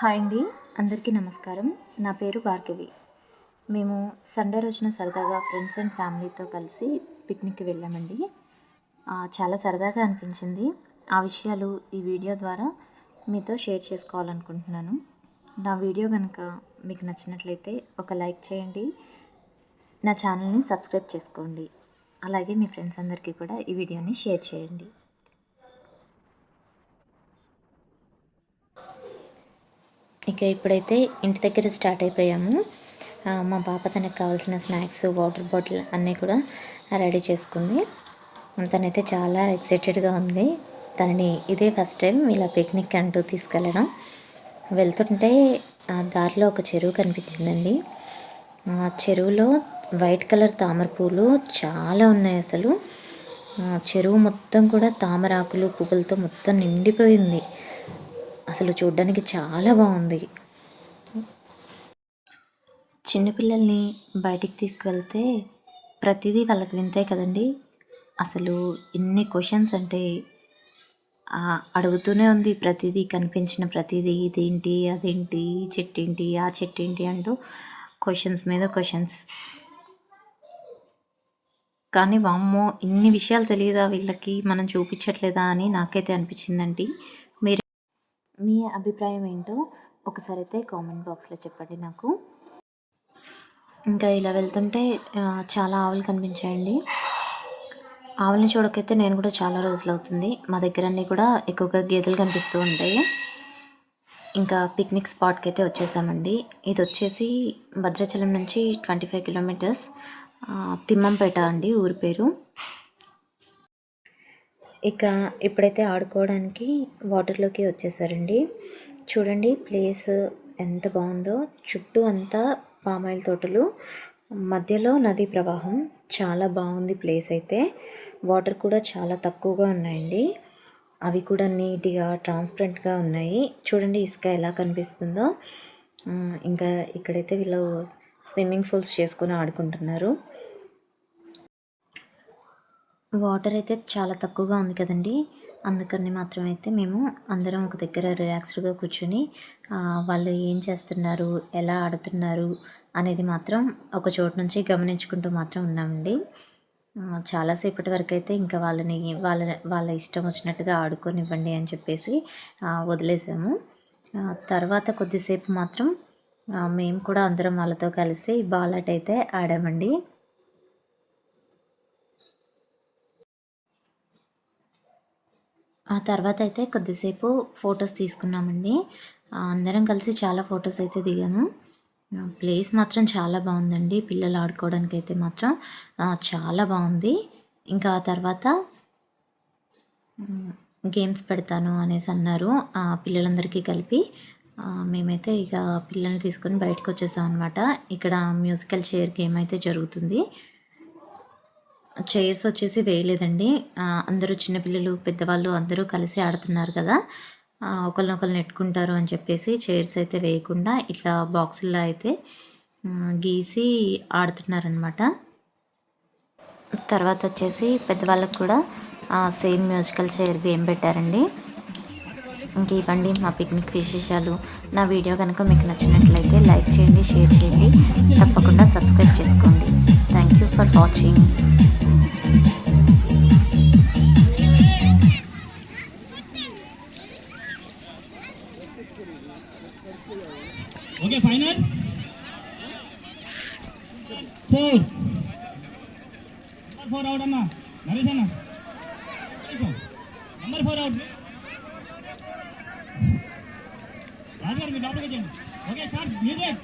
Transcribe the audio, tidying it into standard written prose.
Hi అండి, అందరికీ నమస్కారం. నా పేరు భార్గవి. మేము సండే రోజున సరదాగా ఫ్రెండ్స్ అండ్ ఫ్యామిలీతో కలిసి పిక్నిక్కి వెళ్ళామండి. చాలా సరదాగా అనిపించింది. ఆ విషయాలు ఈ వీడియో ద్వారా మీతో షేర్ చేసుకోవాలనుకుంటున్నాను. నా వీడియో కనుక మీకు నచ్చినట్లయితే ఒక లైక్ చేయండి, నా ఛానల్ని సబ్స్క్రైబ్ చేసుకోండి. అలాగే మీ ఫ్రెండ్స్ అందరికీ కూడా ఈ వీడియోని షేర్ చేయండి. ఇక ఇప్పుడైతే ఇంటి దగ్గర స్టార్ట్ అయిపోయాము. మా పాప తనకు కావాల్సిన స్నాక్స్, వాటర్ బాటిల్ అన్నీ కూడా రెడీ చేసుకుంది. తనైతే చాలా ఎక్సైటెడ్గా ఉంది. తనని ఇదే ఫస్ట్ టైం ఇలా పిక్నిక్ అంటూ తీసుకెళ్ళడం. వెళ్తుంటే దారిలో ఒక చెరువు కనిపించిందండి. చెరువులో వైట్ కలర్ తామర పూలు చాలా ఉన్నాయి. అసలు చెరువు మొత్తం కూడా తామరాకులు పువ్వులతో మొత్తం నిండిపోయింది. అసలు చూడ్డానికి చాలా బాగుంది. చిన్నపిల్లల్ని బయటికి తీసుకువెళ్తే ప్రతిదీ వాళ్ళకి వింతే కదండి. అసలు ఎన్ని క్వశ్చన్స్ అంటే అడుగుతూనే ఉంది. ప్రతిదీ కనిపించిన ప్రతిదీ ఇదేంటి, అదేంటి, ఈ చెట్టు ఏంటి, ఆ చెట్టు ఏంటి అంటూ క్వశ్చన్స్ మీద క్వశ్చన్స్. కానీ వామ్మో, ఇన్ని విషయాలు తెలియదా వీళ్ళకి, మనం చూపించట్లేదా అని నాకైతే అనిపించిందండి. మీ అభిప్రాయం ఏంటో ఒకసారి అయితే కామెంట్ బాక్స్లో చెప్పండి నాకు. ఇంకా ఇలా వెళ్తుంటే చాలా ఆవులు కనిపించాయండి. ఆవులని చూడకైతే నేను కూడా చాలా రోజులు అవుతుంది. మా దగ్గర అన్నీ కూడా ఎక్కువగా గేదెలు కనిపిస్తూ ఉంటాయి. ఇంకా పిక్నిక్ స్పాట్కి అయితే వచ్చేసామండి. ఇది వచ్చేసి భద్రాచలం నుంచి 25 కిలోమీటర్స్, తిమ్మంపేట అండి ఊరి పేరు. ఇక ఇప్పుడైతే ఆడుకోవడానికి వాటర్లోకి వచ్చేసారండి. చూడండి ప్లేస్ ఎంత బాగుందో. చుట్టూ అంతా పామాయిల్ తోటలు, మధ్యలో నదీ ప్రవాహం. చాలా బాగుంది ప్లేస్ అయితే. వాటర్ కూడా చాలా తక్కువగా ఉన్నాయండి. అవి కూడా నీట్గా ట్రాన్స్పరెంట్గా ఉన్నాయి. చూడండి ఇసుక ఎలా కనిపిస్తుందో. ఇంకా ఇక్కడైతే వీళ్ళు స్విమ్మింగ్ పూల్స్ చేసుకొని ఆడుకుంటున్నారు. వాటర్ అయితే చాలా తక్కువగా ఉంది కదండి. అందుకని మాత్రం అయితే మేము అందరం ఒక దగ్గర రిలాక్స్డ్గా కూర్చొని వాళ్ళు ఏం చేస్తున్నారు, ఎలా ఆడుతున్నారు అనేది మాత్రం ఒక చోటు నుంచి గమనించుకుంటూ మాత్రం ఉన్నామండి. చాలాసేపటి వరకు అయితే ఇంకా వాళ్ళని వాళ్ళ ఇష్టం వచ్చినట్టుగా ఆడుకోనివ్వండి అని చెప్పేసి వదిలేసాము. తర్వాత కొద్దిసేపు మాత్రం మేము కూడా అందరం వాళ్ళతో కలిసి బాల్ ఆట అయితే ఆడామండి. ఆ తర్వాత అయితే కొద్దిసేపు ఫొటోస్ తీసుకున్నామండి. అందరం కలిసి చాలా ఫొటోస్ అయితే దిగాము. ప్లేస్ మాత్రం చాలా బాగుందండి. పిల్లలు ఆడుకోవడానికి అయితే మాత్రం చాలా బాగుంది. ఇంకా ఆ తర్వాత గేమ్స్ పెడతాను అనేసి అన్నారు పిల్లలందరికీ కలిపి. మేమైతే ఇక పిల్లల్ని తీసుకొని బయటకు వచ్చేసాం అనమాట. ఇక్కడ మ్యూజికల్ చైర్ గేమ్ అయితే జరుగుతుంది. చైర్స్ వచ్చేసి వేయలేదండి. అందరూ చిన్నపిల్లలు, పెద్దవాళ్ళు అందరూ కలిసి ఆడుతున్నారు కదా, ఒకరినొకరు నెట్టుకుంటారు అని చెప్పేసి చైర్స్ అయితే వేయకుండా ఇట్లా బాక్సుల్లో అయితే గీసి ఆడుతున్నారనమాట. తర్వాత వచ్చేసి పెద్దవాళ్ళకు కూడా సేమ్ మ్యూజికల్ చైర్ గేమ్ పెట్టారండి. ఇంక ఇవ్వండి మా పిక్నిక్ విశేషాలు. నా వీడియో కనుక మీకు నచ్చినట్లయితే లైక్ చేయండి, షేర్ చేయండి, తప్పకుండా సబ్స్క్రైబ్ చేసుకోండి. Thank you for watching. Okay, final. 4. Number 4 out, Anna. Naresh Anna. Number 4 out. Rajgar, me double again. Okay, start music.